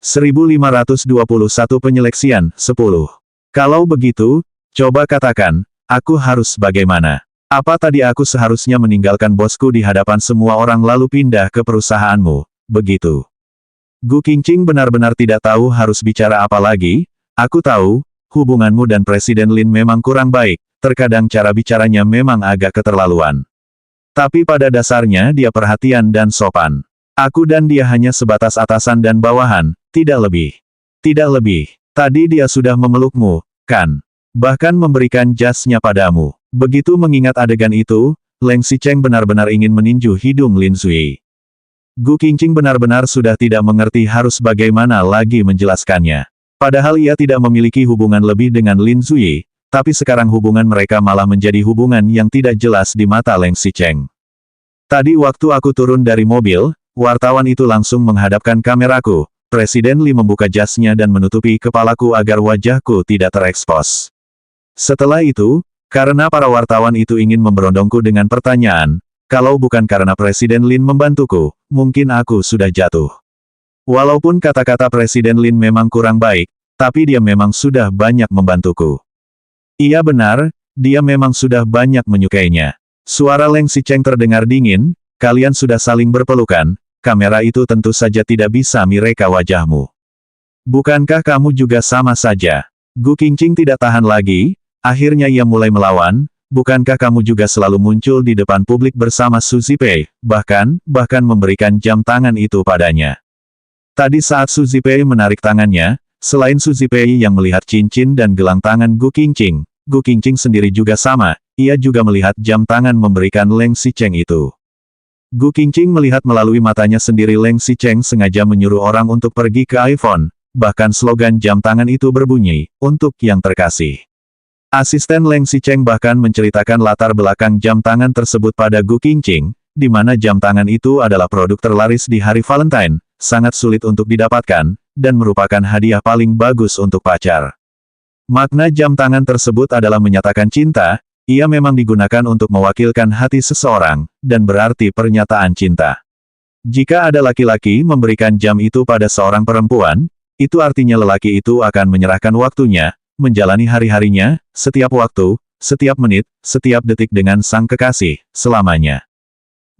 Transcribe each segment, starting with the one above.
1521 penyeleksian, 10. Kalau begitu, coba katakan, aku harus bagaimana? Apa tadi aku seharusnya meninggalkan bosku di hadapan semua orang lalu pindah ke perusahaanmu, begitu? Gu Qingqing benar-benar tidak tahu harus bicara apa lagi. Aku tahu, hubunganmu dan Presiden Lin memang kurang baik, terkadang cara bicaranya memang agak keterlaluan. Tapi pada dasarnya dia perhatian dan sopan. Aku dan dia hanya sebatas atasan dan bawahan, tidak lebih. Tidak lebih. Tadi dia sudah memelukmu, kan? Bahkan memberikan jasnya padamu. Begitu mengingat adegan itu, Leng Xicheng benar-benar ingin meninju hidung Lin Zui. Gu Qingqing benar-benar sudah tidak mengerti harus bagaimana lagi menjelaskannya. Padahal ia tidak memiliki hubungan lebih dengan Lin Zui, tapi sekarang hubungan mereka malah menjadi hubungan yang tidak jelas di mata Leng Xicheng. Tadi waktu aku turun dari mobil, wartawan itu langsung menghadapkan kameraku. Presiden Li membuka jasnya dan menutupi kepalaku agar wajahku tidak terekspos. Setelah itu, karena para wartawan itu ingin memberondongku dengan pertanyaan, kalau bukan karena Presiden Lin membantuku, mungkin aku sudah jatuh. Walaupun kata-kata Presiden Lin memang kurang baik, tapi dia memang sudah banyak membantuku. Iya benar, dia memang sudah banyak menyukainya. Suara Leng Xicheng terdengar dingin, kalian sudah saling berpelukan. Kamera itu tentu saja tidak bisa mereka wajahmu. Bukankah kamu juga sama saja? Gu Qingqing tidak tahan lagi, akhirnya ia mulai melawan, bukankah kamu juga selalu muncul di depan publik bersama Su Zipei, bahkan memberikan jam tangan itu padanya. Tadi saat Su Zipei menarik tangannya, selain Su Zipei yang melihat cincin dan gelang tangan Gu Qingqing sendiri juga sama, ia juga melihat jam tangan memberikan Leng Xicheng itu. Gu Qingqing melihat melalui matanya sendiri Leng Xicheng sengaja menyuruh orang untuk pergi ke iPhone, bahkan slogan jam tangan itu berbunyi, untuk yang terkasih. Asisten Leng Xicheng bahkan menceritakan latar belakang jam tangan tersebut pada Gu Qingqing, di mana jam tangan itu adalah produk terlaris di hari Valentine, sangat sulit untuk didapatkan, dan merupakan hadiah paling bagus untuk pacar. Makna jam tangan tersebut adalah menyatakan cinta. Ia memang digunakan untuk mewakilkan hati seseorang, dan berarti pernyataan cinta. Jika ada laki-laki memberikan jam itu pada seorang perempuan, itu artinya lelaki itu akan menyerahkan waktunya, menjalani hari-harinya, setiap waktu, setiap menit, setiap detik dengan sang kekasih, selamanya.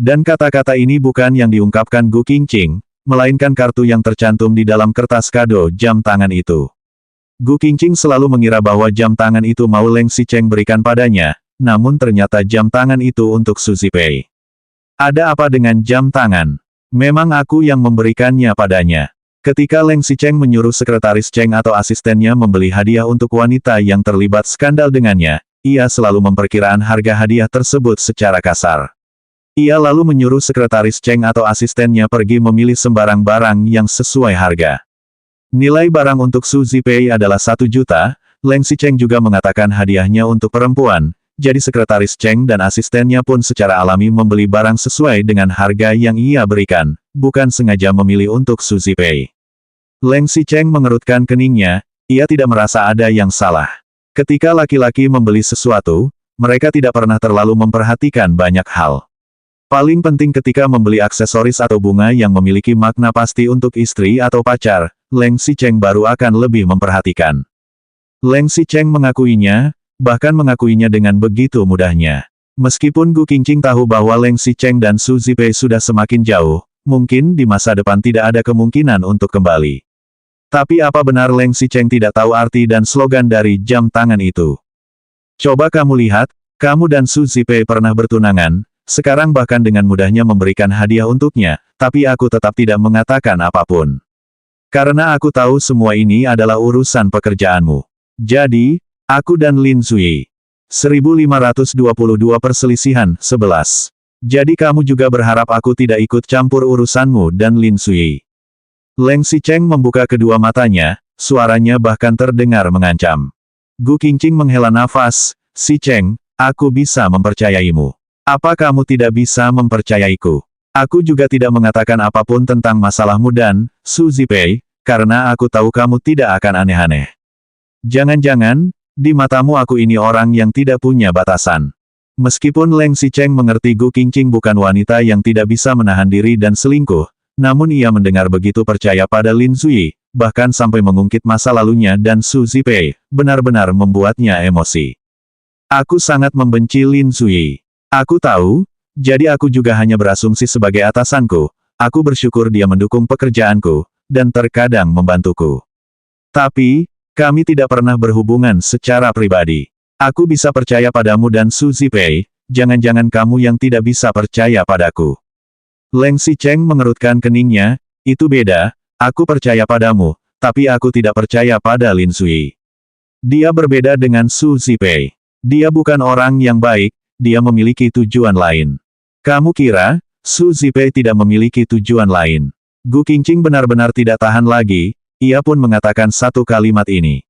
Dan kata-kata ini bukan yang diungkapkan Gu Qingqing, melainkan kartu yang tercantum di dalam kertas kado jam tangan itu. Gu Qingqing selalu mengira bahwa jam tangan itu mau Leng Xicheng berikan padanya, namun ternyata jam tangan itu untuk Su Zipei. Ada apa dengan jam tangan? Memang aku yang memberikannya padanya. Ketika Leng Xicheng menyuruh sekretaris Cheng atau asistennya membeli hadiah untuk wanita yang terlibat skandal dengannya, ia selalu memperkiraan harga hadiah tersebut secara kasar. Ia lalu menyuruh sekretaris Cheng atau asistennya pergi memilih sembarang barang yang sesuai harga. Nilai barang untuk Su Zipei adalah 1 juta, Leng Xicheng juga mengatakan hadiahnya untuk perempuan, jadi sekretaris Cheng dan asistennya pun secara alami membeli barang sesuai dengan harga yang ia berikan, bukan sengaja memilih untuk Su Zipei. Leng Xicheng mengerutkan keningnya, ia tidak merasa ada yang salah. Ketika laki-laki membeli sesuatu, mereka tidak pernah terlalu memperhatikan banyak hal. Paling penting ketika membeli aksesoris atau bunga yang memiliki makna pasti untuk istri atau pacar, Leng Xicheng baru akan lebih memperhatikan. Leng Xicheng mengakuinya, bahkan mengakuinya dengan begitu mudahnya. Meskipun Gu Qingqing tahu bahwa Leng Xicheng dan Su Zipei sudah semakin jauh, mungkin di masa depan tidak ada kemungkinan untuk kembali. Tapi apa benar Leng Xicheng tidak tahu arti dan slogan dari jam tangan itu? Coba kamu lihat, kamu dan Su Zipei pernah bertunangan, sekarang bahkan dengan mudahnya memberikan hadiah untuknya, tapi aku tetap tidak mengatakan apapun. Karena aku tahu semua ini adalah urusan pekerjaanmu. Jadi, aku dan Lin Zui. 1522 perselisihan, 11. Jadi kamu juga berharap aku tidak ikut campur urusanmu dan Lin Zui. Leng Xicheng membuka kedua matanya, suaranya bahkan terdengar mengancam. Gu Qingqing menghela nafas, Xicheng, aku bisa mempercayaimu. Apa kamu tidak bisa mempercayaiku? Aku juga tidak mengatakan apapun tentang masalahmu dan Su Zipei, karena aku tahu kamu tidak akan aneh-aneh. Jangan-jangan, di matamu aku ini orang yang tidak punya batasan. Meskipun Leng Xicheng mengerti Gu Qingqing bukan wanita yang tidak bisa menahan diri dan selingkuh, Namun ia mendengar begitu percaya pada Lin Zui, bahkan sampai mengungkit masa lalunya dan Su Zipei, benar-benar membuatnya emosi. Aku sangat membenci Lin Zui. Aku tahu, jadi aku juga hanya berasumsi sebagai atasanku. Aku bersyukur dia mendukung pekerjaanku, dan terkadang membantuku. Tapi, kami tidak pernah berhubungan secara pribadi. Aku bisa percaya padamu dan Su Zipei, jangan-jangan kamu yang tidak bisa percaya padaku. Leng Xicheng mengerutkan keningnya, itu beda, aku percaya padamu, tapi aku tidak percaya pada Lin Zui. Dia berbeda dengan Su Zipei. Dia bukan orang yang baik, dia memiliki tujuan lain. Kamu kira, Su Zipei tidak memiliki tujuan lain? Gu Qingqing benar-benar tidak tahan lagi, ia pun mengatakan satu kalimat ini.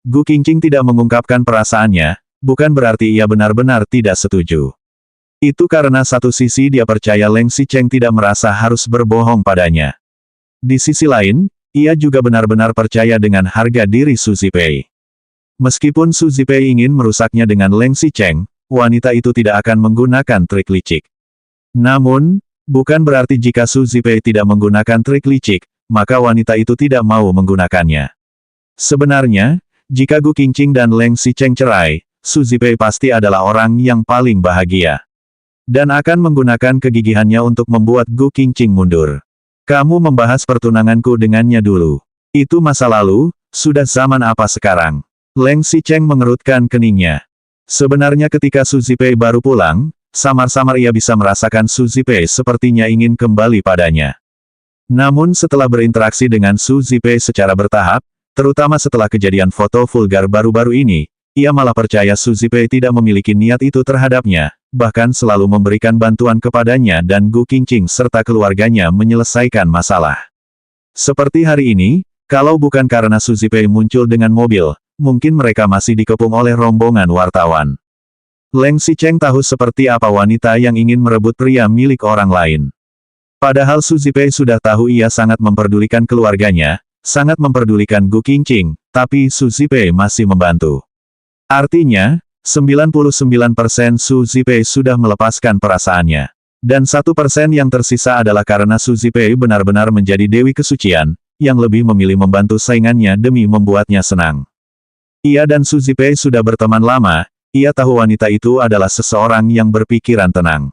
Gu Qingqing tidak mengungkapkan perasaannya, bukan berarti ia benar-benar tidak setuju. Itu karena satu sisi dia percaya Leng Xicheng tidak merasa harus berbohong padanya. Di sisi lain, ia juga benar-benar percaya dengan harga diri Su Zipei. Meskipun Su Zipei ingin merusaknya dengan Leng Xicheng, wanita itu tidak akan menggunakan trik licik. Namun, bukan berarti jika Su Zipei tidak menggunakan trik licik, maka wanita itu tidak mau menggunakannya. Sebenarnya, jika Gu Qingqing dan Leng Xicheng cerai, Su Zipei pasti adalah orang yang paling bahagia. Dan akan menggunakan kegigihannya untuk membuat Gu Qingqing mundur. Kamu membahas pertunanganku dengannya dulu. Itu masa lalu, sudah zaman apa sekarang? Leng Xicheng mengerutkan keningnya. Sebenarnya ketika Su Zipei baru pulang, samar-samar ia bisa merasakan Su Zipei sepertinya ingin kembali padanya. Namun setelah berinteraksi dengan Su Zipei secara bertahap, terutama setelah kejadian foto vulgar baru-baru ini, ia malah percaya Su Zipei tidak memiliki niat itu terhadapnya, bahkan selalu memberikan bantuan kepadanya dan Gu Qingqing serta keluarganya menyelesaikan masalah. Seperti hari ini, kalau bukan karena Su Zipei muncul dengan mobil, mungkin mereka masih dikepung oleh rombongan wartawan. Leng Xicheng tahu seperti apa wanita yang ingin merebut pria milik orang lain. Padahal Su Zipei sudah tahu ia sangat memperdulikan keluarganya, sangat memperdulikan Gu Qingqing, tapi Su Zipei masih membantu. Artinya, 99% Su Zipei sudah melepaskan perasaannya. Dan 1% yang tersisa adalah karena Su Zipei benar-benar menjadi dewi kesucian, yang lebih memilih membantu saingannya demi membuatnya senang. Ia dan Su Zipei sudah berteman lama, ia tahu wanita itu adalah seseorang yang berpikiran tenang.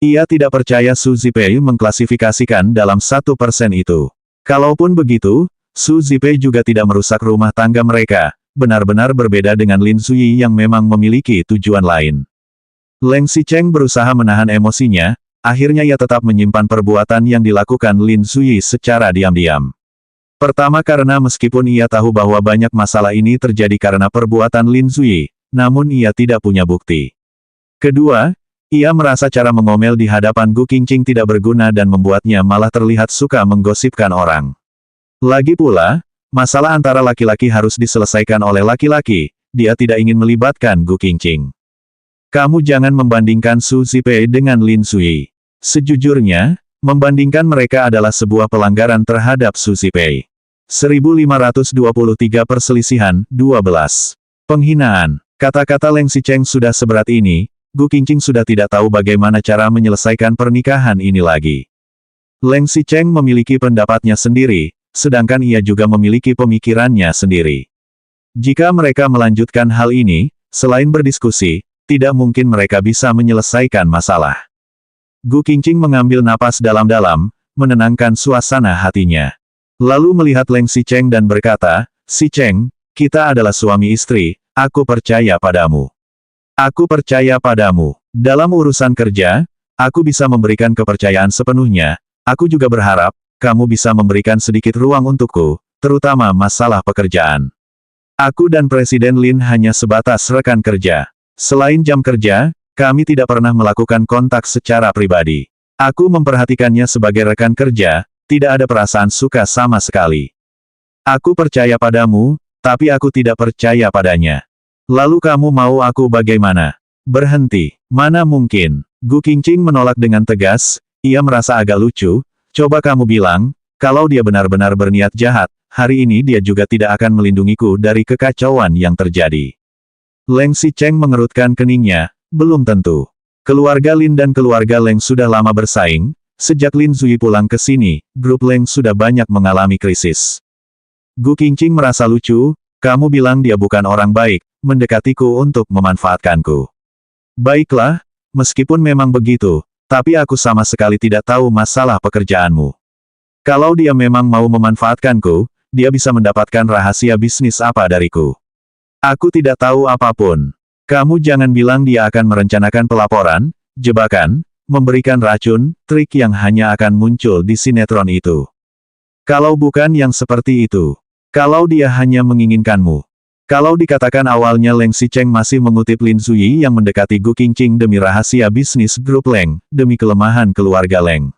Ia tidak percaya Su Zipei mengklasifikasikan dalam 1% itu. Kalaupun begitu, Su Zipei juga tidak merusak rumah tangga mereka, benar-benar berbeda dengan Lin Zui yang memang memiliki tujuan lain. Leng Xicheng berusaha menahan emosinya, akhirnya ia tetap menyimpan perbuatan yang dilakukan Lin Zui secara diam-diam. Pertama karena meskipun ia tahu bahwa banyak masalah ini terjadi karena perbuatan Lin Zui, namun ia tidak punya bukti. Kedua, ia merasa cara mengomel di hadapan Gu Qingqing tidak berguna dan membuatnya malah terlihat suka menggosipkan orang. Lagi pula, masalah antara laki-laki harus diselesaikan oleh laki-laki, dia tidak ingin melibatkan Gu Qingqing. Kamu jangan membandingkan Su Zipei dengan Lin Zui. Sejujurnya, membandingkan mereka adalah sebuah pelanggaran terhadap Su Zipei. 1523 perselisihan, 12. Penghinaan. Kata-kata Leng Xicheng sudah seberat ini, Gu Qingqing sudah tidak tahu bagaimana cara menyelesaikan pernikahan ini lagi. Leng Xicheng memiliki pendapatnya sendiri, sedangkan ia juga memiliki pemikirannya sendiri. Jika mereka melanjutkan hal ini, selain berdiskusi, tidak mungkin mereka bisa menyelesaikan masalah. Gu Qingqing mengambil napas dalam-dalam, menenangkan suasana hatinya. Lalu melihat Leng Xicheng dan berkata, "Xicheng, kita adalah suami istri, aku percaya padamu. Aku percaya padamu. Dalam urusan kerja, aku bisa memberikan kepercayaan sepenuhnya. Aku juga berharap, kamu bisa memberikan sedikit ruang untukku, terutama masalah pekerjaan. Aku dan Presiden Lin hanya sebatas rekan kerja. Selain jam kerja, kami tidak pernah melakukan kontak secara pribadi. Aku memperhatikannya sebagai rekan kerja, tidak ada perasaan suka sama sekali. Aku percaya padamu, tapi aku tidak percaya padanya. Lalu kamu mau aku bagaimana? Berhenti. Mana mungkin?" Gu Qingqing menolak dengan tegas, ia merasa agak lucu. "Coba kamu bilang, kalau dia benar-benar berniat jahat, hari ini dia juga tidak akan melindungiku dari kekacauan yang terjadi." Leng Xicheng mengerutkan keningnya, belum tentu. Keluarga Lin dan keluarga Leng sudah lama bersaing, Sejak Lin Zui pulang ke sini, grup Leng sudah banyak mengalami krisis. Gu Qingqing merasa lucu, kamu bilang dia bukan orang baik, mendekatiku untuk memanfaatkanku. Baiklah, meskipun memang begitu, tapi aku sama sekali tidak tahu masalah pekerjaanmu. Kalau dia memang mau memanfaatkanku, dia bisa mendapatkan rahasia bisnis apa dariku. Aku tidak tahu apapun. Kamu jangan bilang dia akan merencanakan pelaporan, jebakan, memberikan racun, trik yang hanya akan muncul di sinetron itu. Kalau bukan yang seperti itu. Kalau dia hanya menginginkanmu. Kalau dikatakan awalnya Leng Xicheng masih mengutip Lin Zui yang mendekati Gu Qingqing demi rahasia bisnis grup Leng, demi kelemahan keluarga Leng.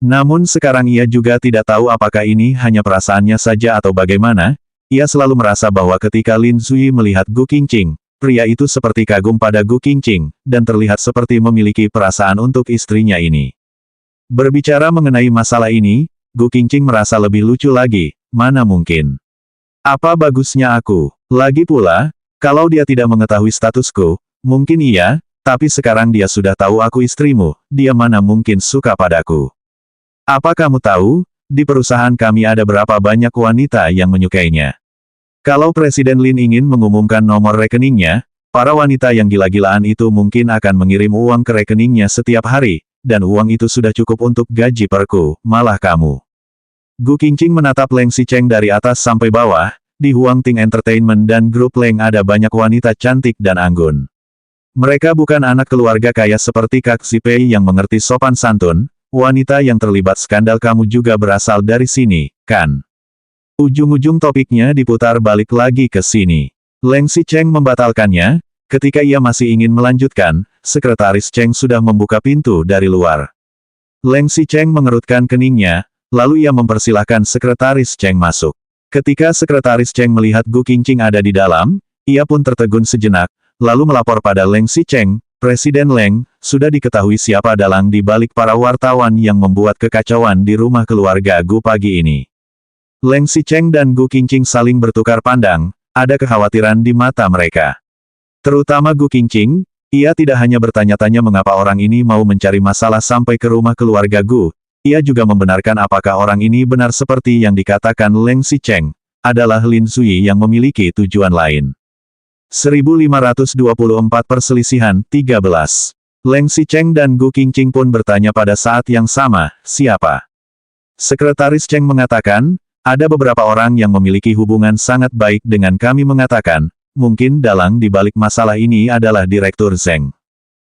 Namun sekarang ia juga tidak tahu apakah ini hanya perasaannya saja atau bagaimana. Ia selalu merasa bahwa ketika Lin Zui melihat Gu Qingqing, pria itu seperti kagum pada Gu Qingqing, dan terlihat seperti memiliki perasaan untuk istrinya ini. Berbicara mengenai masalah ini, Gu Qingqing merasa lebih lucu lagi, mana mungkin. Apa bagusnya aku? Lagi pula, kalau dia tidak mengetahui statusku, mungkin iya, tapi sekarang dia sudah tahu aku istrimu, dia mana mungkin suka padaku. Apa kamu tahu, di perusahaan kami ada berapa banyak wanita yang menyukainya? Kalau Presiden Lin ingin mengumumkan nomor rekeningnya, para wanita yang gila-gilaan itu mungkin akan mengirim uang ke rekeningnya setiap hari, dan uang itu sudah cukup untuk gaji perku, malah kamu. Gu Qingqing menatap Leng Xicheng dari atas sampai bawah, di Huangting Entertainment dan grup Leng ada banyak wanita cantik dan anggun. Mereka bukan anak keluarga kaya seperti Kak Zipei yang mengerti sopan santun. Wanita yang terlibat skandal kamu juga berasal dari sini, kan? Ujung-ujung topiknya diputar balik lagi ke sini. Leng Xicheng membatalkannya, ketika ia masih ingin melanjutkan, Sekretaris Cheng sudah membuka pintu dari luar. Leng Xicheng mengerutkan keningnya, lalu ia mempersilahkan Sekretaris Cheng masuk. Ketika Sekretaris Cheng melihat Gu Qingqing ada di dalam, ia pun tertegun sejenak, lalu melapor pada Leng Xicheng, Presiden Leng, sudah diketahui siapa dalang di balik para wartawan yang membuat kekacauan di rumah keluarga Gu pagi ini. Leng Xicheng dan Gu Qingqing saling bertukar pandang, ada kekhawatiran di mata mereka. Terutama Gu Qingqing, ia tidak hanya bertanya-tanya mengapa orang ini mau mencari masalah sampai ke rumah keluarga Gu, ia juga membenarkan apakah orang ini benar seperti yang dikatakan Leng Xicheng, adalah Lin Zui yang memiliki tujuan lain. 1524 perselisihan 13. Leng Xicheng dan Gu Qingqing pun bertanya pada saat yang sama, siapa? Sekretaris Cheng mengatakan, ada beberapa orang yang memiliki hubungan sangat baik dengan kami mengatakan, mungkin dalang di balik masalah ini adalah Direktur Zeng.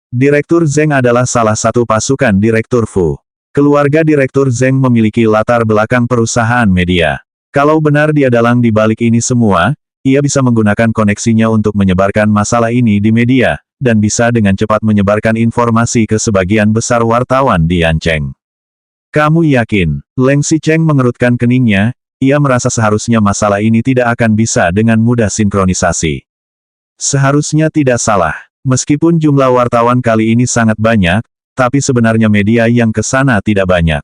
Direktur Zeng adalah salah satu pasukan Direktur Fu. Keluarga Direktur Zeng memiliki latar belakang perusahaan media. Kalau benar dia dalang di balik ini semua, ia bisa menggunakan koneksinya untuk menyebarkan masalah ini di media, dan bisa dengan cepat menyebarkan informasi ke sebagian besar wartawan di Yancheng. Kamu yakin? Leng Xicheng mengerutkan keningnya, ia merasa seharusnya masalah ini tidak akan bisa dengan mudah sinkronisasi. Seharusnya tidak salah. Meskipun jumlah wartawan kali ini sangat banyak, tapi sebenarnya media yang ke sana tidak banyak.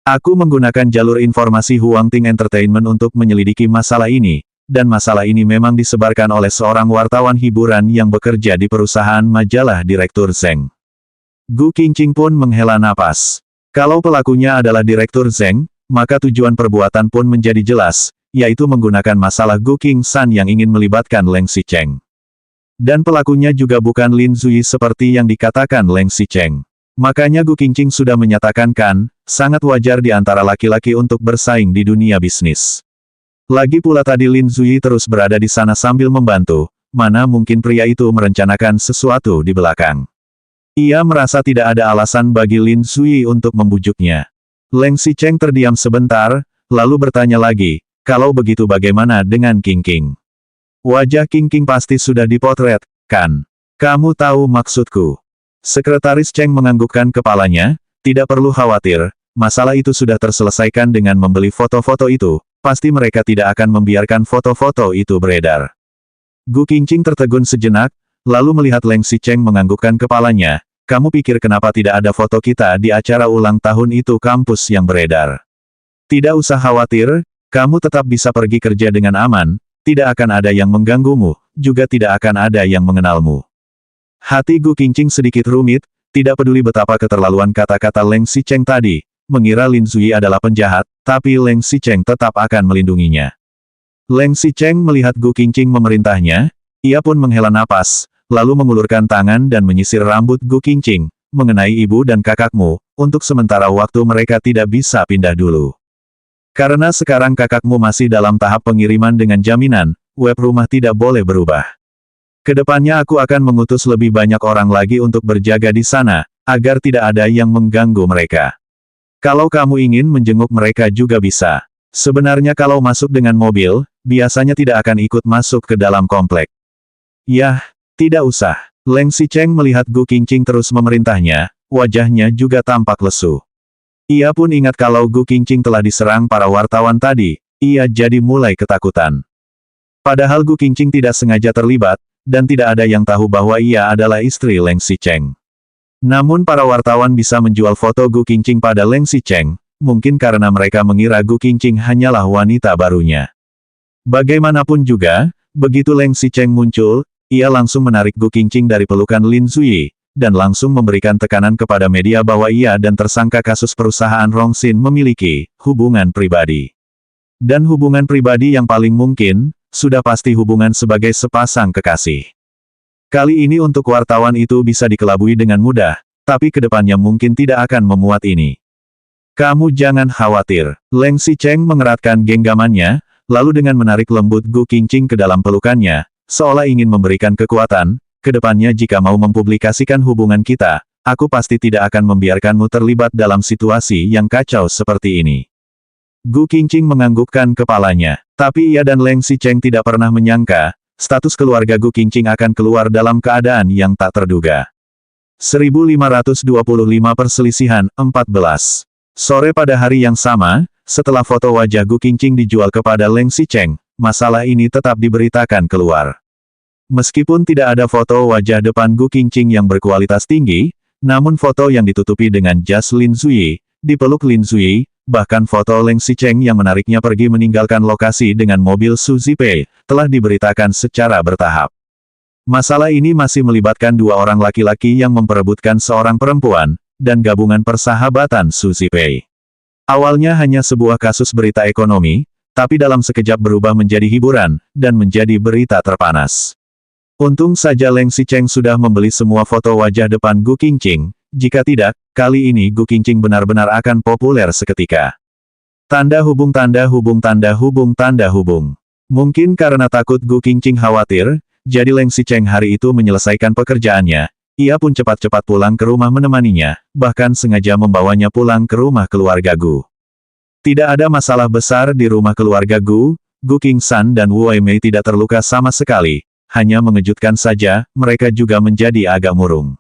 Aku menggunakan jalur informasi Huangting Entertainment untuk menyelidiki masalah ini, dan masalah ini memang disebarkan oleh seorang wartawan hiburan yang bekerja di perusahaan majalah Direktur Zeng. Gu Qingqing pun menghela napas. Kalau pelakunya adalah Direktur Zeng, maka tujuan perbuatan pun menjadi jelas, yaitu menggunakan masalah Gu Qingsan yang ingin melibatkan Leng Xicheng. Dan pelakunya juga bukan Lin Zui seperti yang dikatakan Leng Xicheng. Makanya Gu Qingqing sudah menyatakan kan, sangat wajar di antara laki-laki untuk bersaing di dunia bisnis. Lagi pula tadi Lin Zui terus berada di sana sambil membantu, mana mungkin pria itu merencanakan sesuatu di belakang. Ia merasa tidak ada alasan bagi Lin Zui untuk membujuknya. Leng Xicheng terdiam sebentar, lalu bertanya lagi, kalau begitu bagaimana dengan Qingqing? Wajah Qingqing pasti sudah dipotret, kan? Kamu tahu maksudku. Sekretaris Cheng menganggukkan kepalanya, tidak perlu khawatir, masalah itu sudah terselesaikan dengan membeli foto-foto itu. Pasti mereka tidak akan membiarkan foto-foto itu beredar. Gu Qingqing tertegun sejenak, lalu melihat Leng Xicheng menganggukkan kepalanya, kamu pikir kenapa tidak ada foto kita di acara ulang tahun itu kampus yang beredar? Tidak usah khawatir, kamu tetap bisa pergi kerja dengan aman, tidak akan ada yang mengganggumu, juga tidak akan ada yang mengenalmu. Hati Gu Qingqing sedikit rumit, Tidak peduli betapa keterlaluan kata-kata Leng Xicheng tadi, mengira Lin Zui adalah penjahat, tapi Leng Xicheng tetap akan melindunginya. Leng Xicheng melihat Gu Qingqing memerintahnya, ia pun menghela napas, lalu mengulurkan tangan dan menyisir rambut Gu Qingqing. Mengenai ibu dan kakakmu, untuk sementara waktu mereka tidak bisa pindah dulu. Karena sekarang kakakmu masih dalam tahap pengiriman dengan jaminan, web rumah tidak boleh berubah. Kedepannya aku akan mengutus lebih banyak orang lagi untuk berjaga di sana, agar tidak ada yang mengganggu mereka. Kalau kamu ingin menjenguk mereka juga bisa. Sebenarnya kalau masuk dengan mobil, biasanya tidak akan ikut masuk ke dalam komplek. Yah, tidak usah. Leng Xicheng melihat Gu Qingqing terus memerintahnya, wajahnya juga tampak lesu. Ia pun ingat kalau Gu Qingqing telah diserang para wartawan tadi, ia jadi mulai ketakutan. Padahal Gu Qingqing tidak sengaja terlibat, dan tidak ada yang tahu bahwa ia adalah istri Leng Xicheng. Namun para wartawan bisa menjual foto Gu Qingqing pada Leng Xicheng, mungkin karena mereka mengira Gu Qingqing hanyalah wanita barunya. Bagaimanapun juga, begitu Leng Xicheng muncul, ia langsung menarik Gu Qingqing dari pelukan Lin Zui, dan langsung memberikan tekanan kepada media bahwa ia dan tersangka kasus perusahaan Rongxin memiliki hubungan pribadi. Dan hubungan pribadi yang paling mungkin, sudah pasti hubungan sebagai sepasang kekasih. Kali ini untuk wartawan itu bisa dikelabui dengan mudah, tapi kedepannya mungkin tidak akan memuat ini. Kamu jangan khawatir. Leng Xicheng mengeratkan genggamannya, lalu dengan menarik lembut Gu Qingqing ke dalam pelukannya, seolah ingin memberikan kekuatan. Kedepannya jika mau mempublikasikan hubungan kita, aku pasti tidak akan membiarkanmu terlibat dalam situasi yang kacau seperti ini. Gu Qingqing menganggukkan kepalanya, tapi ia dan Leng Xicheng tidak pernah menyangka, status keluarga Gu Qingqing akan keluar dalam keadaan yang tak terduga. 1525 Perselisihan 14. Sore pada hari yang sama, setelah foto wajah Gu Qingqing dijual kepada Leng Xicheng, masalah ini tetap diberitakan keluar. Meskipun tidak ada foto wajah depan Gu Qingqing yang berkualitas tinggi, namun foto yang ditutupi dengan jas Lin Zui, dipeluk Lin Zui, bahkan foto Leng Xicheng yang menariknya pergi meninggalkan lokasi dengan mobil Su Zipei, telah diberitakan secara bertahap. Masalah ini masih melibatkan dua orang laki-laki yang memperebutkan seorang perempuan, dan gabungan persahabatan Su Zipei. Awalnya hanya sebuah kasus berita ekonomi, tapi dalam sekejap berubah menjadi hiburan, dan menjadi berita terpanas. Untung saja Leng Xicheng sudah membeli semua foto wajah depan Gu Qingqing, jika tidak, kali ini Gu Qingqing benar-benar akan populer seketika. Tanda hubung tanda hubung tanda hubung tanda hubung. Mungkin karena takut Gu Qingqing khawatir, jadi Leng Xicheng hari itu menyelesaikan pekerjaannya, ia pun cepat-cepat pulang ke rumah menemaninya, bahkan sengaja membawanya pulang ke rumah keluarga Gu. Tidak ada masalah besar di rumah keluarga Gu, Gu Qingshan dan Wu Weimei tidak terluka sama sekali. Hanya mengejutkan saja, mereka juga menjadi agak murung.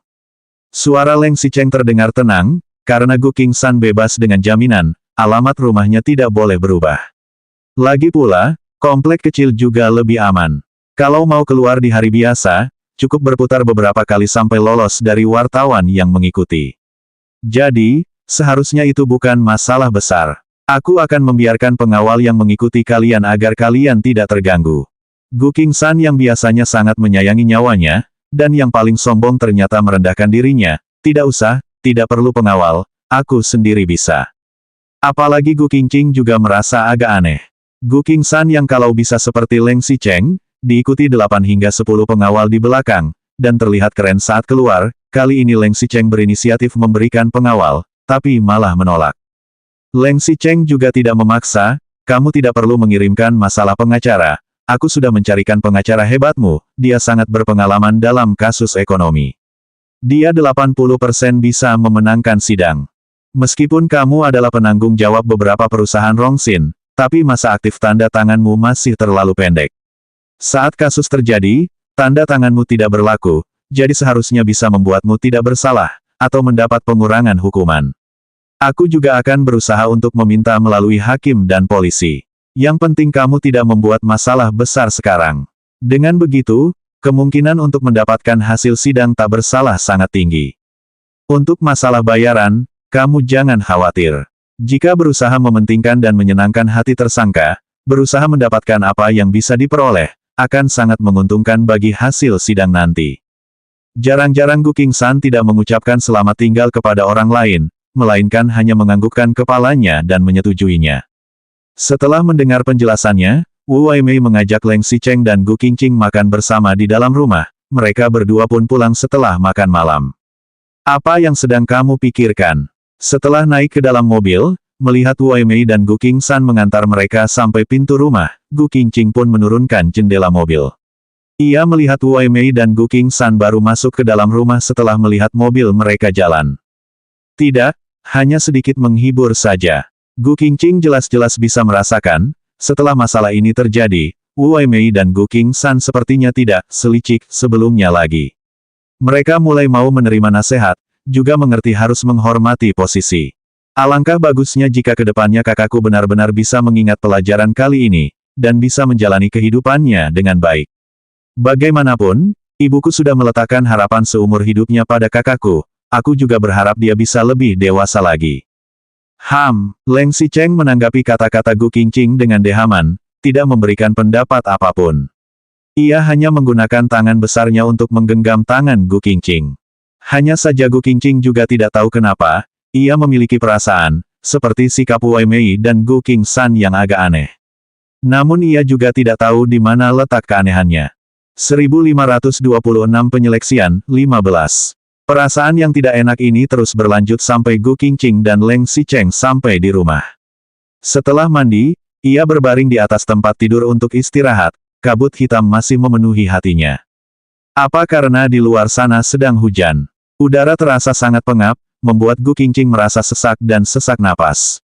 Suara Leng Xicheng terdengar tenang, karena Gu Qingshan bebas dengan jaminan, alamat rumahnya tidak boleh berubah. Lagi pula, komplek kecil juga lebih aman. Kalau mau keluar di hari biasa, cukup berputar beberapa kali sampai lolos dari wartawan yang mengikuti. Jadi, seharusnya itu bukan masalah besar. Aku akan membiarkan pengawal yang mengikuti kalian agar kalian tidak terganggu. Gu Qingshan yang biasanya sangat menyayangi nyawanya, dan yang paling sombong ternyata merendahkan dirinya, tidak usah, tidak perlu pengawal, aku sendiri bisa. Apalagi Gu Qingqing juga merasa agak aneh. Gu Qingshan yang kalau bisa seperti Leng Xicheng, diikuti 8 hingga 10 pengawal di belakang, dan terlihat keren saat keluar, kali ini Leng Xicheng berinisiatif memberikan pengawal, tapi malah menolak. Leng Xicheng juga tidak memaksa, kamu tidak perlu mengirimkan masalah pengacara. Aku sudah mencarikan pengacara hebatmu, dia sangat berpengalaman dalam kasus ekonomi. Dia 80% bisa memenangkan sidang. Meskipun kamu adalah penanggung jawab beberapa perusahaan Rongxin, tapi masa aktif tanda tanganmu masih terlalu pendek. Saat kasus terjadi, tanda tanganmu tidak berlaku, jadi seharusnya bisa membuatmu tidak bersalah, atau mendapat pengurangan hukuman. Aku juga akan berusaha untuk meminta melalui hakim dan polisi. Yang penting kamu tidak membuat masalah besar sekarang. Dengan begitu, kemungkinan untuk mendapatkan hasil sidang tak bersalah sangat tinggi. Untuk masalah bayaran, kamu jangan khawatir. Jika berusaha mementingkan dan menyenangkan hati tersangka, berusaha mendapatkan apa yang bisa diperoleh, akan sangat menguntungkan bagi hasil sidang nanti. Jarang-jarang Gu Qingshan tidak mengucapkan selamat tinggal kepada orang lain, melainkan hanya menganggukkan kepalanya dan menyetujuinya. Setelah mendengar penjelasannya, Wu Weimei mengajak Leng Xicheng dan Gu Qingqing makan bersama di dalam rumah. Mereka berdua pun pulang setelah makan malam. Apa yang sedang kamu pikirkan? Setelah naik ke dalam mobil, melihat Wu Weimei dan Gu Qingshan mengantar mereka sampai pintu rumah, Gu Qingqing pun menurunkan jendela mobil. Ia melihat Wu Weimei dan Gu Qingshan baru masuk ke dalam rumah setelah melihat mobil mereka jalan. Tidak, hanya sedikit menghibur saja. Gu Qingqing jelas-jelas bisa merasakan, setelah masalah ini terjadi, Wu Weimei dan Gu Qingshan sepertinya tidak selicik sebelumnya lagi. Mereka mulai mau menerima nasihat, juga mengerti harus menghormati posisi. Alangkah bagusnya jika kedepannya kakakku benar-benar bisa mengingat pelajaran kali ini, dan bisa menjalani kehidupannya dengan baik. Bagaimanapun, ibuku sudah meletakkan harapan seumur hidupnya pada kakakku, aku juga berharap dia bisa lebih dewasa lagi. Leng Xicheng menanggapi kata-kata Gu Qingqing dengan dehaman, tidak memberikan pendapat apapun. Ia hanya menggunakan tangan besarnya untuk menggenggam tangan Gu Qingqing. Hanya saja Gu Qingqing juga tidak tahu kenapa, ia memiliki perasaan, seperti sikap Wu Weimei dan Gu Qingshan yang agak aneh. Namun ia juga tidak tahu di mana letak keanehannya. 1526 Penyeleksian, 15. Perasaan yang tidak enak ini terus berlanjut sampai Gu Qingqing dan Leng Xicheng sampai di rumah. Setelah mandi, ia berbaring di atas tempat tidur untuk istirahat, kabut hitam masih memenuhi hatinya. Apa karena di luar sana sedang hujan? Udara terasa sangat pengap, membuat Gu Qingqing merasa sesak dan sesak napas.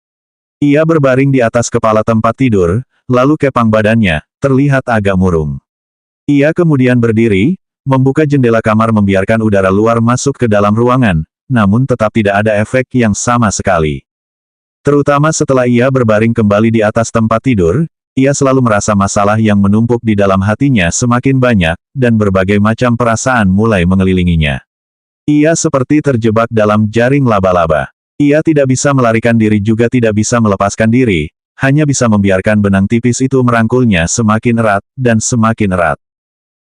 Ia berbaring di atas kepala tempat tidur, lalu kepang badannya, terlihat agak murung. Ia kemudian berdiri, membuka jendela kamar membiarkan udara luar masuk ke dalam ruangan, namun tetap tidak ada efek yang sama sekali. Terutama setelah ia berbaring kembali di atas tempat tidur, ia selalu merasa masalah yang menumpuk di dalam hatinya semakin banyak, dan berbagai macam perasaan mulai mengelilinginya. Ia seperti terjebak dalam jaring laba-laba. Ia tidak bisa melarikan diri juga tidak bisa melepaskan diri, hanya bisa membiarkan benang tipis itu merangkulnya semakin erat, dan semakin erat.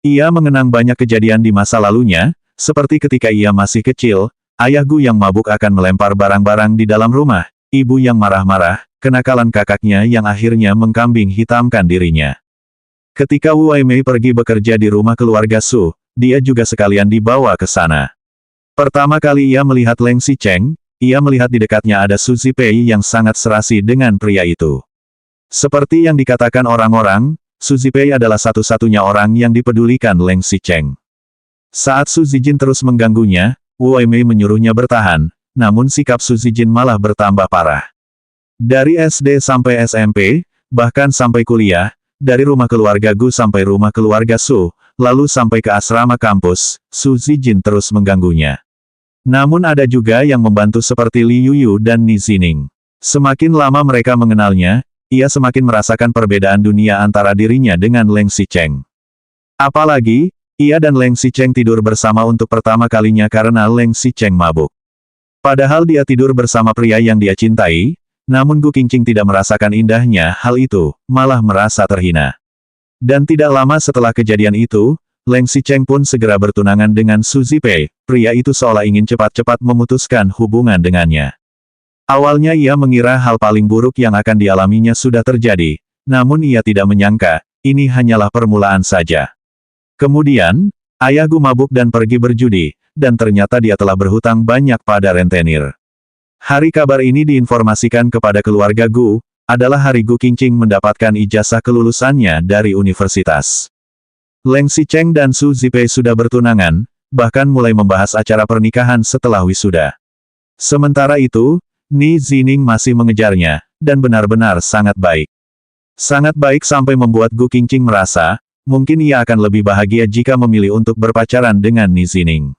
Ia mengenang banyak kejadian di masa lalunya, seperti ketika ia masih kecil, ayah Gu yang mabuk akan melempar barang-barang di dalam rumah, ibu yang marah-marah, kenakalan kakaknya yang akhirnya mengkambing hitamkan dirinya. Ketika Wu Weimei pergi bekerja di rumah keluarga Su, dia juga sekalian dibawa ke sana. Pertama kali ia melihat Leng Xicheng, ia melihat di dekatnya ada Su Zipei yang sangat serasi dengan pria itu. Seperti yang dikatakan orang-orang, Su Zipei adalah satu-satunya orang yang dipedulikan Leng Xicheng. Saat Su Zijin terus mengganggunya, Wu Weimei menyuruhnya bertahan, namun sikap Su Zijin malah bertambah parah. Dari SD sampai SMP, bahkan sampai kuliah, dari rumah keluarga Gu sampai rumah keluarga Su, lalu sampai ke asrama kampus, Su Zijin terus mengganggunya. Namun ada juga yang membantu seperti Li Yuyu dan Ni Zining. Semakin lama mereka mengenalnya, ia semakin merasakan perbedaan dunia antara dirinya dengan Leng Xicheng. Apalagi, ia dan Leng Xicheng tidur bersama untuk pertama kalinya karena Leng Xicheng mabuk. Padahal dia tidur bersama pria yang dia cintai, namun Gu Qingqing tidak merasakan indahnya hal itu, malah merasa terhina. Dan tidak lama setelah kejadian itu, Leng Xicheng pun segera bertunangan dengan Su Zipei, pria itu seolah ingin cepat-cepat memutuskan hubungan dengannya. Awalnya ia mengira hal paling buruk yang akan dialaminya sudah terjadi, namun ia tidak menyangka, ini hanyalah permulaan saja. Kemudian, ayah Gu mabuk dan pergi berjudi, dan ternyata dia telah berhutang banyak pada rentenir. Hari kabar ini diinformasikan kepada keluarga Gu, adalah hari Gu Qingqing mendapatkan ijazah kelulusannya dari universitas. Leng Xicheng dan Su Zipei sudah bertunangan, bahkan mulai membahas acara pernikahan setelah wisuda. Sementara itu, Ni Zining masih mengejarnya, dan benar-benar sangat baik. Sangat baik sampai membuat Gu Qingqing merasa, mungkin ia akan lebih bahagia jika memilih untuk berpacaran dengan Ni Zining.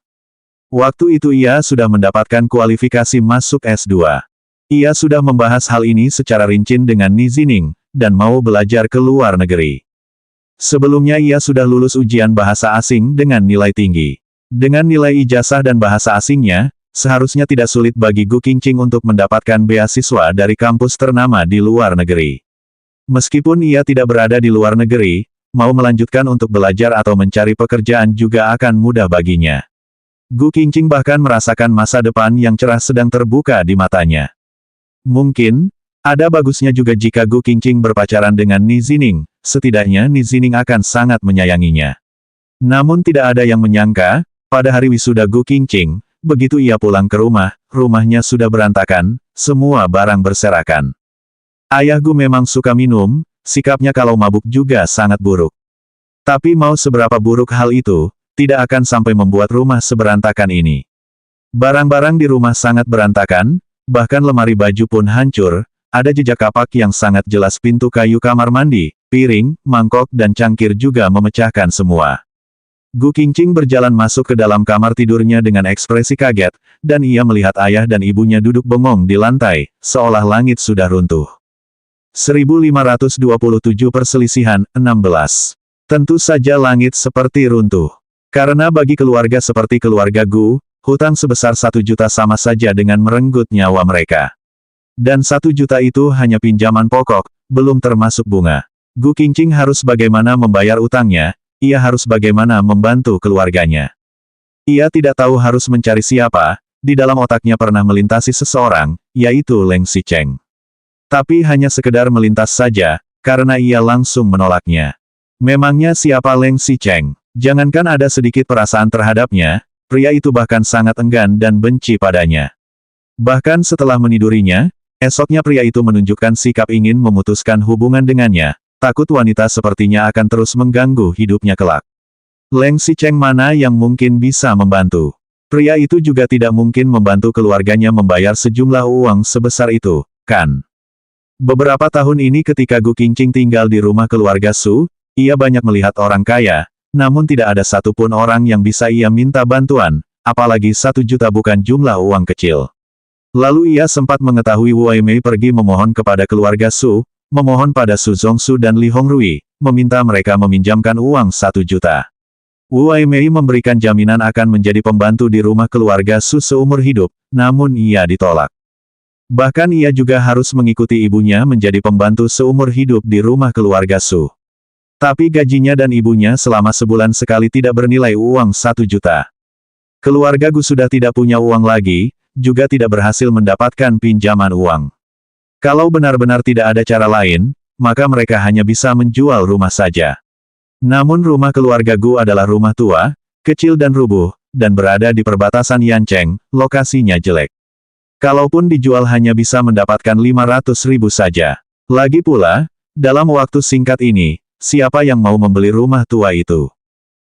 Waktu itu ia sudah mendapatkan kualifikasi masuk S2. Ia sudah membahas hal ini secara rinci dengan Ni Zining, dan mau belajar ke luar negeri. Sebelumnya ia sudah lulus ujian bahasa asing dengan nilai tinggi. Dengan nilai ijazah dan bahasa asingnya, seharusnya tidak sulit bagi Gu Qingqing untuk mendapatkan beasiswa dari kampus ternama di luar negeri. Meskipun ia tidak berada di luar negeri, mau melanjutkan untuk belajar atau mencari pekerjaan juga akan mudah baginya. Gu Qingqing bahkan merasakan masa depan yang cerah sedang terbuka di matanya. Mungkin, ada bagusnya juga jika Gu Qingqing berpacaran dengan Ni Zining, setidaknya Ni Zining akan sangat menyayanginya. Namun tidak ada yang menyangka, pada hari wisuda Gu Qingqing, begitu ia pulang ke rumah, rumahnya sudah berantakan, semua barang berserakan. Ayah Gu memang suka minum, sikapnya kalau mabuk juga sangat buruk. Tapi mau seberapa buruk hal itu, tidak akan sampai membuat rumah seberantakan ini. Barang-barang di rumah sangat berantakan, bahkan lemari baju pun hancur, ada jejak kapak yang sangat jelas pintu kayu kamar mandi, piring, mangkok dan cangkir juga memecahkan semua. Gu Qingqing berjalan masuk ke dalam kamar tidurnya dengan ekspresi kaget, dan ia melihat ayah dan ibunya duduk bengong di lantai, seolah langit sudah runtuh. 1527 Perselisihan, 16. Tentu saja langit seperti runtuh. Karena bagi keluarga seperti keluarga Gu, hutang sebesar 1 juta sama saja dengan merenggut nyawa mereka. Dan 1 juta itu hanya pinjaman pokok, belum termasuk bunga. Gu Qingqing harus bagaimana membayar utangnya, ia harus bagaimana membantu keluarganya. Ia tidak tahu harus mencari siapa, di dalam otaknya pernah melintasi seseorang, yaitu Leng Xicheng. Tapi hanya sekedar melintas saja, karena ia langsung menolaknya. Memangnya siapa Leng Xicheng? Jangankan ada sedikit perasaan terhadapnya, pria itu bahkan sangat enggan dan benci padanya. Bahkan setelah menidurinya, esoknya pria itu menunjukkan sikap ingin memutuskan hubungan dengannya, takut wanita sepertinya akan terus mengganggu hidupnya kelak. Leng Xicheng mana yang mungkin bisa membantu? Pria itu juga tidak mungkin membantu keluarganya membayar sejumlah uang sebesar itu, kan? Beberapa tahun ini ketika Gu Qingqing tinggal di rumah keluarga Su, ia banyak melihat orang kaya, namun tidak ada satupun orang yang bisa ia minta bantuan, apalagi 1 juta bukan jumlah uang kecil. Lalu ia sempat mengetahui Wu Weimei pergi memohon kepada keluarga Su, memohon pada Su Zongsu dan Li Hongrui, meminta mereka meminjamkan uang 1 juta. Wu Weimei memberikan jaminan akan menjadi pembantu di rumah keluarga Su seumur hidup, namun ia ditolak. Bahkan ia juga harus mengikuti ibunya menjadi pembantu seumur hidup di rumah keluarga Su. Tapi gajinya dan ibunya selama sebulan sekali tidak bernilai uang 1 juta. Keluarga Gu sudah tidak punya uang lagi, juga tidak berhasil mendapatkan pinjaman uang. Kalau benar-benar tidak ada cara lain, maka mereka hanya bisa menjual rumah saja. Namun rumah keluarga Gu adalah rumah tua, kecil dan rubuh, dan berada di perbatasan Yancheng, lokasinya jelek. Kalaupun dijual hanya bisa mendapatkan 500.000 saja. Lagi pula, dalam waktu singkat ini, siapa yang mau membeli rumah tua itu?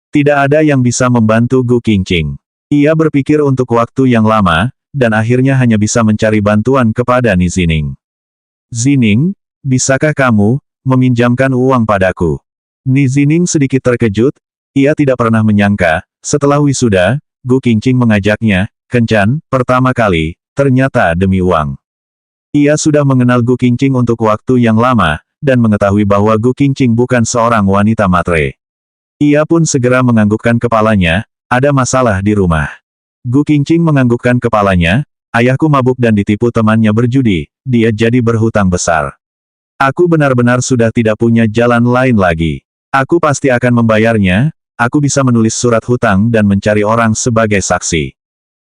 Tidak ada yang bisa membantu Gu Qingqing. Ia berpikir untuk waktu yang lama, dan akhirnya hanya bisa mencari bantuan kepada Ni Zining. Zining, bisakah kamu meminjamkan uang padaku? Ni Zining sedikit terkejut, ia tidak pernah menyangka, setelah wisuda, Gu Qingqing mengajaknya, kencan, pertama kali, ternyata demi uang. Ia sudah mengenal Gu Qingqing untuk waktu yang lama, dan mengetahui bahwa Gu Qingqing bukan seorang wanita matre. Ia pun segera menganggukkan kepalanya, ada masalah di rumah. Gu Qingqing menganggukkan kepalanya, ayahku mabuk dan ditipu temannya berjudi, dia jadi berhutang besar. Aku benar-benar sudah tidak punya jalan lain lagi. Aku pasti akan membayarnya, aku bisa menulis surat hutang dan mencari orang sebagai saksi.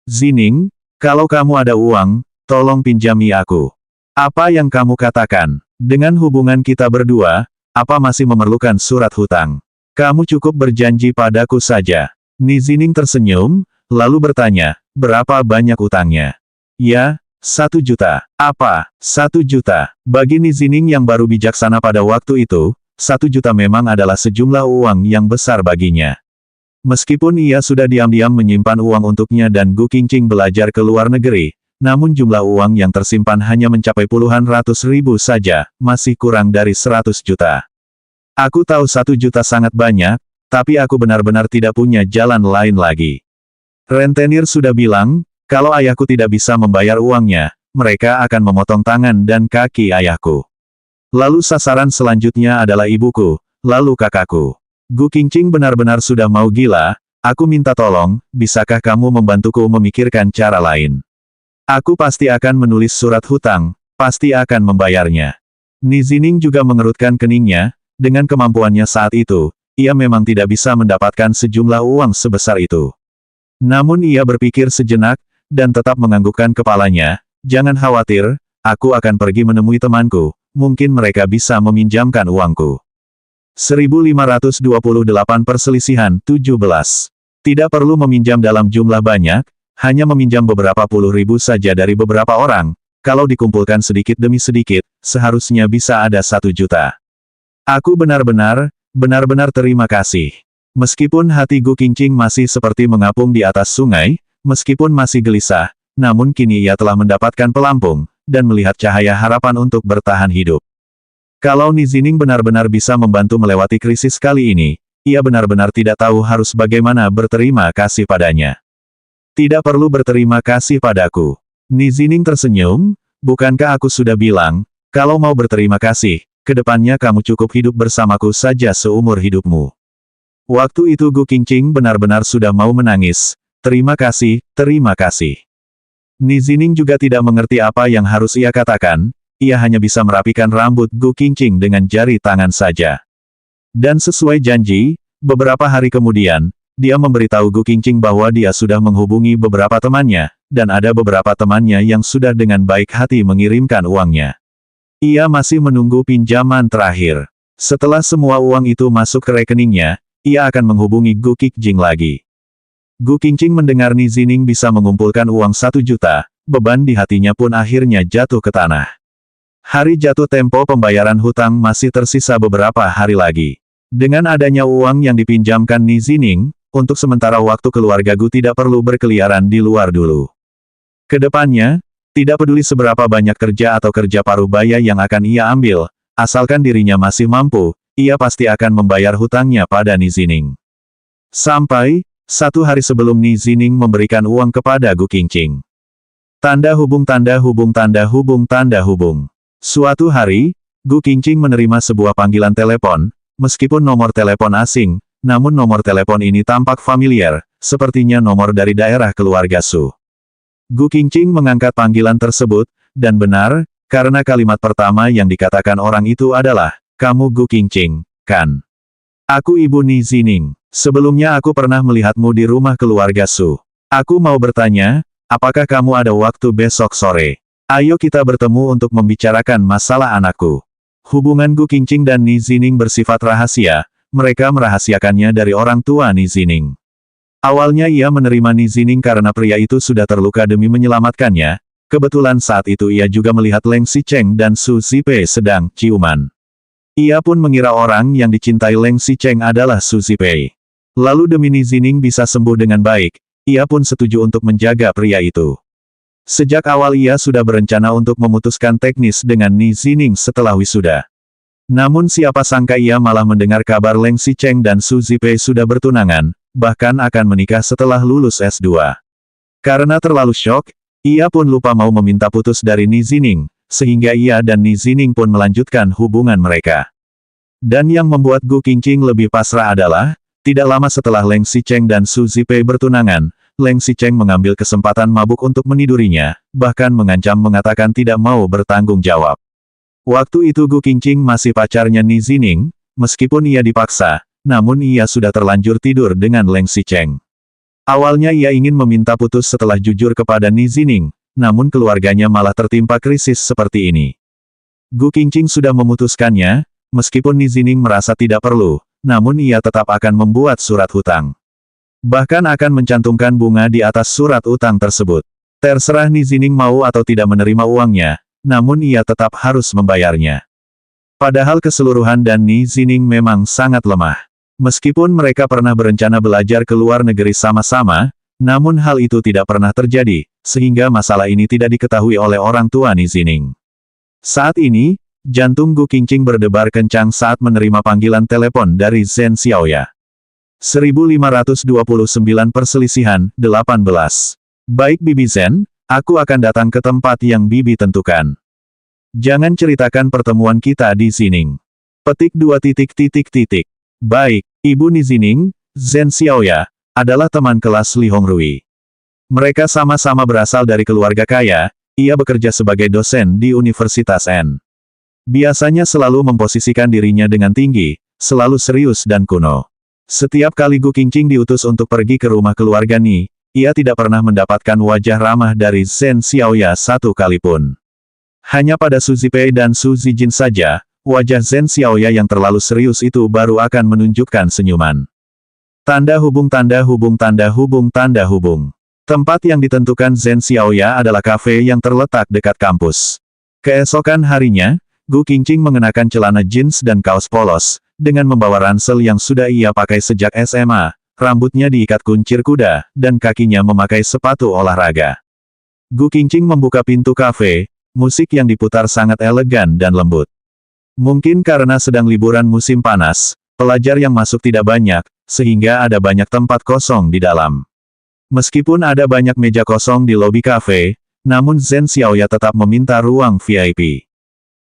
Zining, kalau kamu ada uang, tolong pinjami aku. Apa yang kamu katakan? Dengan hubungan kita berdua, apa masih memerlukan surat hutang? Kamu cukup berjanji padaku saja. Ni Zining tersenyum, lalu bertanya, berapa banyak utangnya? Ya, 1 juta. Apa? 1 juta. Bagi Ni Zining yang baru bijaksana pada waktu itu, 1 juta memang adalah sejumlah uang yang besar baginya. Meskipun ia sudah diam-diam menyimpan uang untuknya dan Gu Qingqing belajar ke luar negeri, namun jumlah uang yang tersimpan hanya mencapai puluhan ratus ribu saja, masih kurang dari 100 juta. Aku tahu 1 juta sangat banyak, tapi aku benar-benar tidak punya jalan lain lagi. Rentenir sudah bilang, kalau ayahku tidak bisa membayar uangnya, mereka akan memotong tangan dan kaki ayahku. Lalu sasaran selanjutnya adalah ibuku, lalu kakakku. Gu Qingqing benar-benar sudah mau gila, aku minta tolong, bisakah kamu membantuku memikirkan cara lain? Aku pasti akan menulis surat hutang, pasti akan membayarnya. Ni Zining juga mengerutkan keningnya, dengan kemampuannya saat itu, ia memang tidak bisa mendapatkan sejumlah uang sebesar itu. Namun ia berpikir sejenak, dan tetap menganggukkan kepalanya, jangan khawatir, aku akan pergi menemui temanku, mungkin mereka bisa meminjamkan uangku. 1528 perselisihan 17. Tidak perlu meminjam dalam jumlah banyak, hanya meminjam beberapa puluh ribu saja dari beberapa orang, kalau dikumpulkan sedikit demi sedikit, seharusnya bisa ada 1 juta. Aku benar-benar terima kasih. Meskipun hati Gu Qingqing masih seperti mengapung di atas sungai, meskipun masih gelisah, namun kini ia telah mendapatkan pelampung, dan melihat cahaya harapan untuk bertahan hidup. Kalau Ni Zining benar-benar bisa membantu melewati krisis kali ini, ia benar-benar tidak tahu harus bagaimana berterima kasih padanya. Tidak perlu berterima kasih padaku. Ni Zining tersenyum, bukankah aku sudah bilang, kalau mau berterima kasih, kedepannya kamu cukup hidup bersamaku saja seumur hidupmu. Waktu itu Gu Qingqing benar-benar sudah mau menangis. Terima kasih, terima kasih. Ni Zining juga tidak mengerti apa yang harus ia katakan, ia hanya bisa merapikan rambut Gu Qingqing dengan jari tangan saja. Dan sesuai janji, beberapa hari kemudian, dia memberitahu Gu Qingqing bahwa dia sudah menghubungi beberapa temannya, dan ada beberapa temannya yang sudah dengan baik hati mengirimkan uangnya. Ia masih menunggu pinjaman terakhir. Setelah semua uang itu masuk ke rekeningnya, ia akan menghubungi Gu Qingqing lagi. Gu Qingqing mendengar Ni Zining bisa mengumpulkan uang 1 juta, beban di hatinya pun akhirnya jatuh ke tanah. Hari jatuh tempo pembayaran hutang masih tersisa beberapa hari lagi. Dengan adanya uang yang dipinjamkan Ni Zining, untuk sementara waktu keluarga Gu tidak perlu berkeliaran di luar dulu. Kedepannya, tidak peduli seberapa banyak kerja atau kerja paruh baya yang akan ia ambil, asalkan dirinya masih mampu, ia pasti akan membayar hutangnya pada Ni Zining. Sampai, 1 hari sebelum Ni Zining memberikan uang kepada Gu Qingqing. Tanda hubung tanda hubung tanda hubung tanda hubung. Suatu hari, Gu Qingqing menerima sebuah panggilan telepon, meskipun nomor telepon asing, namun nomor telepon ini tampak familiar, sepertinya nomor dari daerah keluarga Su. Gu Qingqing mengangkat panggilan tersebut, dan benar, karena kalimat pertama yang dikatakan orang itu adalah, kamu Gu Qingqing, kan? Aku Ibu Ni Zining. Sebelumnya aku pernah melihatmu di rumah keluarga Su. Aku mau bertanya, apakah kamu ada waktu besok sore? Ayo kita bertemu untuk membicarakan masalah anakku. Hubungan Gu Qingqing dan Ni Zining bersifat rahasia, mereka merahasiakannya dari orang tua Ni Zining. Awalnya ia menerima Ni Zining karena pria itu sudah terluka demi menyelamatkannya, kebetulan saat itu ia juga melihat Leng Xicheng dan Su Zipei sedang ciuman. Ia pun mengira orang yang dicintai Leng Xicheng adalah Su Zipei. Lalu demi Ni Zining bisa sembuh dengan baik, ia pun setuju untuk menjaga pria itu. Sejak awal ia sudah berencana untuk memutuskan teknis dengan Ni Zining setelah wisuda. Namun siapa sangka ia malah mendengar kabar Leng Xicheng dan Su Zipei sudah bertunangan, bahkan akan menikah setelah lulus S2. Karena terlalu syok, ia pun lupa mau meminta putus dari Ni Zining, sehingga ia dan Ni Zining pun melanjutkan hubungan mereka. Dan yang membuat Gu Qingqing lebih pasrah adalah, tidak lama setelah Leng Xicheng dan Su Zipei bertunangan, Leng Xicheng mengambil kesempatan mabuk untuk menidurinya, bahkan mengancam mengatakan tidak mau bertanggung jawab. Waktu itu Gu Qingqing masih pacarnya Ni Zining, meskipun ia dipaksa, namun ia sudah terlanjur tidur dengan Leng Xicheng. Awalnya ia ingin meminta putus setelah jujur kepada Ni Zining, namun keluarganya malah tertimpa krisis seperti ini. Gu Qingqing sudah memutuskannya, meskipun Ni Zining merasa tidak perlu, namun ia tetap akan membuat surat hutang. Bahkan akan mencantumkan bunga di atas surat utang tersebut. Terserah Ni Zining mau atau tidak menerima uangnya, namun ia tetap harus membayarnya. Padahal keseluruhan dan Ni Zining memang sangat lemah. Meskipun mereka pernah berencana belajar ke luar negeri sama-sama, namun hal itu tidak pernah terjadi, sehingga masalah ini tidak diketahui oleh orang tua Ni Zining. Saat ini, jantung Gu Qingqing berdebar kencang saat menerima panggilan telepon dari Zhen Xiaoya. 1529 perselisihan, 18. Baik Bibi Zhen, aku akan datang ke tempat yang Bibi tentukan. Jangan ceritakan pertemuan kita di Zining. Petik 2 titik titik titik. Baik, Ibu Ni Zining, Zhen Xiaoya, adalah teman kelas Li Hongrui. Mereka sama-sama berasal dari keluarga kaya, ia bekerja sebagai dosen di Universitas N. Biasanya selalu memposisikan dirinya dengan tinggi, selalu serius dan kuno. Setiap kali Gu Qingqing diutus untuk pergi ke rumah keluarga Ni, ia tidak pernah mendapatkan wajah ramah dari Zhen Xiaoya satu kali pun. Hanya pada Su Zipei dan Su Zijin saja, wajah Zhen Xiaoya yang terlalu serius itu baru akan menunjukkan senyuman. Tanda hubung tanda hubung tanda hubung tanda hubung. Tempat yang ditentukan Zhen Xiaoya adalah kafe yang terletak dekat kampus. Keesokan harinya, Gu Qingqing mengenakan celana jeans dan kaos polos, dengan membawa ransel yang sudah ia pakai sejak SMA, rambutnya diikat kuncir kuda, dan kakinya memakai sepatu olahraga. Gu Qingqing membuka pintu kafe, musik yang diputar sangat elegan dan lembut. Mungkin karena sedang liburan musim panas, pelajar yang masuk tidak banyak, sehingga ada banyak tempat kosong di dalam. Meskipun ada banyak meja kosong di lobi kafe, namun Zhen Xiaoya tetap meminta ruang VIP.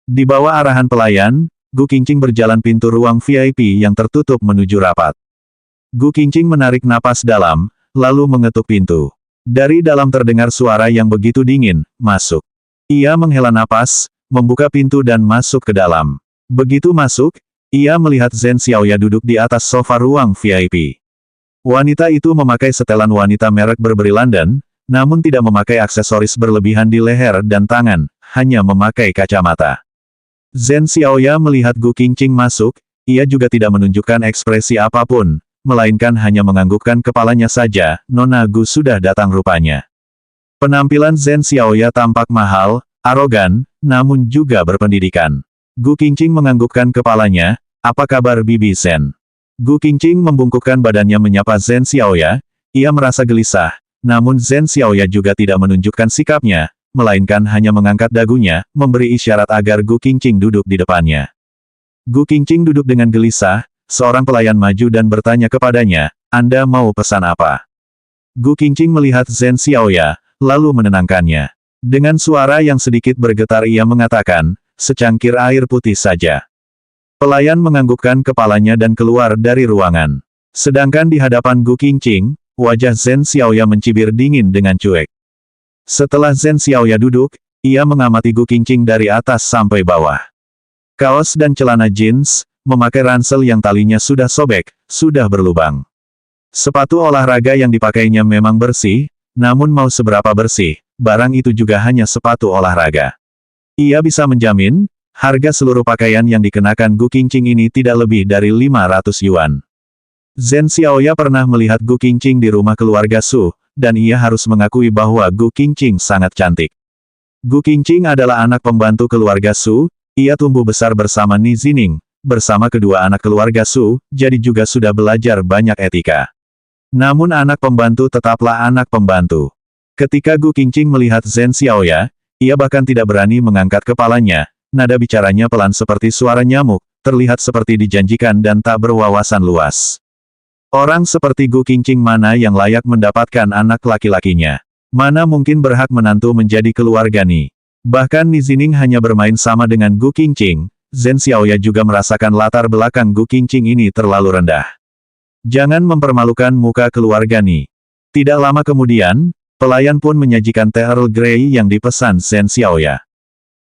Di bawah arahan pelayan, Gu Qingqing berjalan pintu ruang VIP yang tertutup menuju rapat. Gu Qingqing menarik napas dalam, lalu mengetuk pintu. Dari dalam terdengar suara yang begitu dingin, masuk. Ia menghela napas, membuka pintu dan masuk ke dalam. Begitu masuk, ia melihat Zhen Xiaoya duduk di atas sofa ruang VIP. Wanita itu memakai setelan wanita merek Burberry London, namun tidak memakai aksesoris berlebihan di leher dan tangan, hanya memakai kacamata. Zhen Xiaoya melihat Gu Qingqing masuk, ia juga tidak menunjukkan ekspresi apapun, melainkan hanya menganggukkan kepalanya saja. Nona Gu sudah datang rupanya. Penampilan Zhen Xiaoya tampak mahal, arogan, namun juga berpendidikan. Gu Qingqing menganggukkan kepalanya, apa kabar Bibi Zhen? Gu Qingqing membungkukkan badannya menyapa Zhen Xiaoya, ia merasa gelisah, namun Zhen Xiaoya juga tidak menunjukkan sikapnya, melainkan hanya mengangkat dagunya, memberi isyarat agar Gu Qingqing duduk di depannya. Gu Qingqing duduk dengan gelisah, seorang pelayan maju dan bertanya kepadanya, Anda mau pesan apa? Gu Qingqing melihat Zhen Xiaoya, lalu menenangkannya. Dengan suara yang sedikit bergetar ia mengatakan, secangkir air putih saja. Pelayan menganggukkan kepalanya dan keluar dari ruangan. Sedangkan di hadapan Gu Qingqing, wajah Zhen Xiaoya mencibir dingin dengan cuek. Setelah Zhen Xiaoya duduk, ia mengamati Gu Qingqing dari atas sampai bawah. Kaos dan celana jeans, memakai ransel yang talinya sudah sobek, sudah berlubang. Sepatu olahraga yang dipakainya memang bersih, namun mau seberapa bersih, barang itu juga hanya sepatu olahraga. Ia bisa menjamin, harga seluruh pakaian yang dikenakan Gu Qingqing ini tidak lebih dari 500 yuan. Zhen Xiaoya pernah melihat Gu Qingqing di rumah keluarga Su, dan ia harus mengakui bahwa Gu Qingqing sangat cantik. Gu Qingqing adalah anak pembantu keluarga Su, ia tumbuh besar bersama Ni Zining, bersama kedua anak keluarga Su, jadi juga sudah belajar banyak etika. Namun anak pembantu tetaplah anak pembantu. Ketika Gu Qingqing melihat Zhen Xiaoya, ia bahkan tidak berani mengangkat kepalanya, nada bicaranya pelan seperti suara nyamuk, terlihat seperti dijanjikan dan tak berwawasan luas. Orang seperti Gu Qingqing mana yang layak mendapatkan anak laki-lakinya? Mana mungkin berhak menantu menjadi keluarga Ni? Bahkan Ni Zining hanya bermain sama dengan Gu Qingqing, Zhen Xiaoya juga merasakan latar belakang Gu Qingqing ini terlalu rendah. Jangan mempermalukan muka keluarga Ni. Tidak lama kemudian, pelayan pun menyajikan teh Earl Grey yang dipesan Zhen Xiaoya.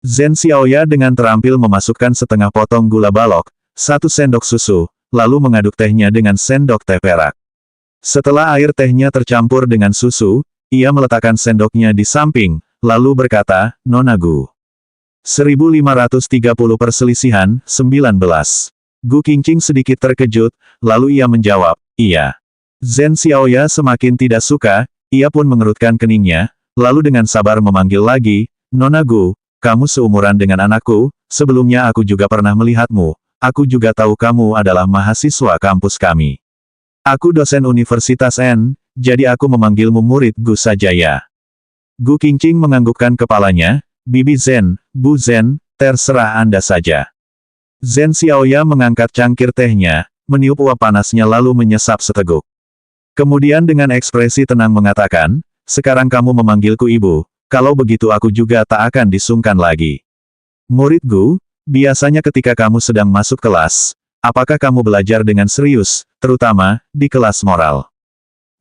Zhen Xiaoya dengan terampil memasukkan setengah potong gula balok, 1 sendok susu, lalu mengaduk tehnya dengan sendok teh perak. Setelah air tehnya tercampur dengan susu, ia meletakkan sendoknya di samping, lalu berkata, Nona Gu. 1530 perselisihan, 19. Gu Qingqing sedikit terkejut, lalu ia menjawab, iya. Zhen Xiaoya semakin tidak suka, ia pun mengerutkan keningnya, lalu dengan sabar memanggil lagi, Nona Gu, kamu seumuran dengan anakku, sebelumnya aku juga pernah melihatmu. Aku juga tahu kamu adalah mahasiswa kampus kami. Aku dosen Universitas N, jadi aku memanggilmu murid Gu saja ya. Gu Qingqing menganggukkan kepalanya, Bibi Zhen, Bu Zhen, terserah Anda saja. Zhen Xiaoya mengangkat cangkir tehnya, meniup uap panasnya lalu menyesap seteguk. Kemudian dengan ekspresi tenang mengatakan, sekarang kamu memanggilku ibu, kalau begitu aku juga tak akan disungkan lagi. Murid Gu, biasanya ketika kamu sedang masuk kelas, apakah kamu belajar dengan serius, terutama di kelas moral?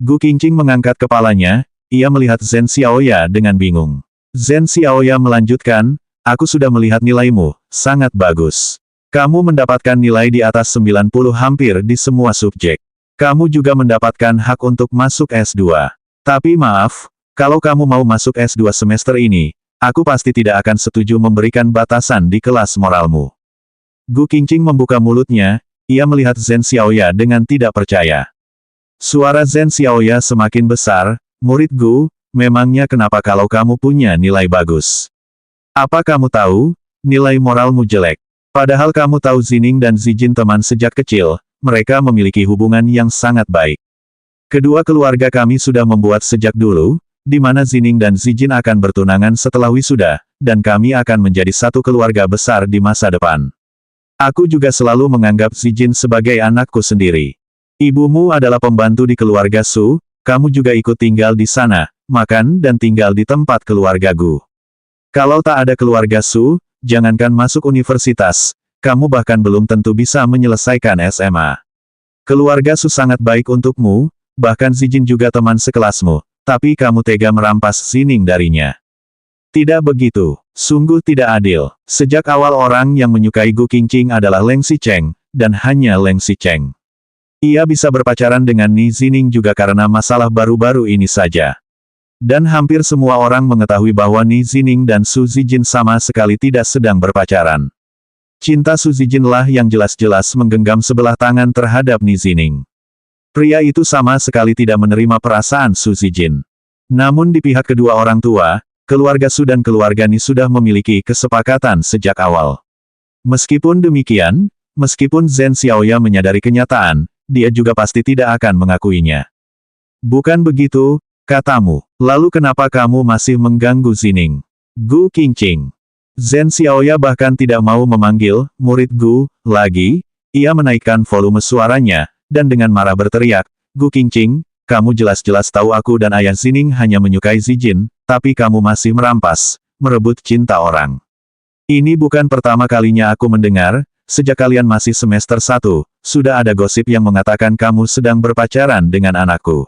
Gu Qingqing mengangkat kepalanya, ia melihat Zhen Xiaoya dengan bingung. Zhen Xiaoya melanjutkan, aku sudah melihat nilaimu, sangat bagus. Kamu mendapatkan nilai di atas 90 hampir di semua subjek. Kamu juga mendapatkan hak untuk masuk S2. Tapi maaf, kalau kamu mau masuk S2 semester ini, aku pasti tidak akan setuju memberikan batasan di kelas moralmu. Gu Qingqing membuka mulutnya, ia melihat Zhen Xiaoya dengan tidak percaya. Suara Zhen Xiaoya semakin besar, murid Gu, memangnya kenapa kalau kamu punya nilai bagus? Apa kamu tahu, nilai moralmu jelek? Padahal kamu tahu Zining dan Zijin teman sejak kecil, mereka memiliki hubungan yang sangat baik. Kedua keluarga kami sudah membuat sejak dulu, di mana Zining dan Zijin akan bertunangan setelah wisuda, dan kami akan menjadi satu keluarga besar di masa depan. Aku juga selalu menganggap Zijin sebagai anakku sendiri. Ibumu adalah pembantu di keluarga Su, kamu juga ikut tinggal di sana, makan dan tinggal di tempat keluarga Gu. Kalau tak ada keluarga Su, jangankan masuk universitas, kamu bahkan belum tentu bisa menyelesaikan SMA. Keluarga Su sangat baik untukmu, bahkan Zijin juga teman sekelasmu, tapi kamu tega merampas Zining darinya. Tidak begitu. Sungguh tidak adil. Sejak awal orang yang menyukai Gu Qingqing adalah Leng Xicheng, dan hanya Leng Xicheng. Ia bisa berpacaran dengan Ni Zining juga karena masalah baru-baru ini saja. Dan hampir semua orang mengetahui bahwa Ni Zining dan Su Zijin sama sekali tidak sedang berpacaran. Cinta Su Zijin lah yang jelas-jelas menggenggam sebelah tangan terhadap Ni Zining. Pria itu sama sekali tidak menerima perasaan Su Zijin. Namun di pihak kedua orang tua, keluarga Su dan keluarga Ni sudah memiliki kesepakatan sejak awal. Meskipun demikian, meskipun Zhen Xiaoya menyadari kenyataan, dia juga pasti tidak akan mengakuinya. Bukan begitu, katamu. Lalu kenapa kamu masih mengganggu Zining? Gu Qingqing. Zhen Xiaoya bahkan tidak mau memanggil murid Gu lagi, ia menaikkan volume suaranya, dan dengan marah berteriak, Gu Qingqing, kamu jelas-jelas tahu aku dan ayah Zining hanya menyukai Zijin, tapi kamu masih merampas, merebut cinta orang. Ini bukan pertama kalinya aku mendengar, sejak kalian masih semester 1, sudah ada gosip yang mengatakan kamu sedang berpacaran dengan anakku.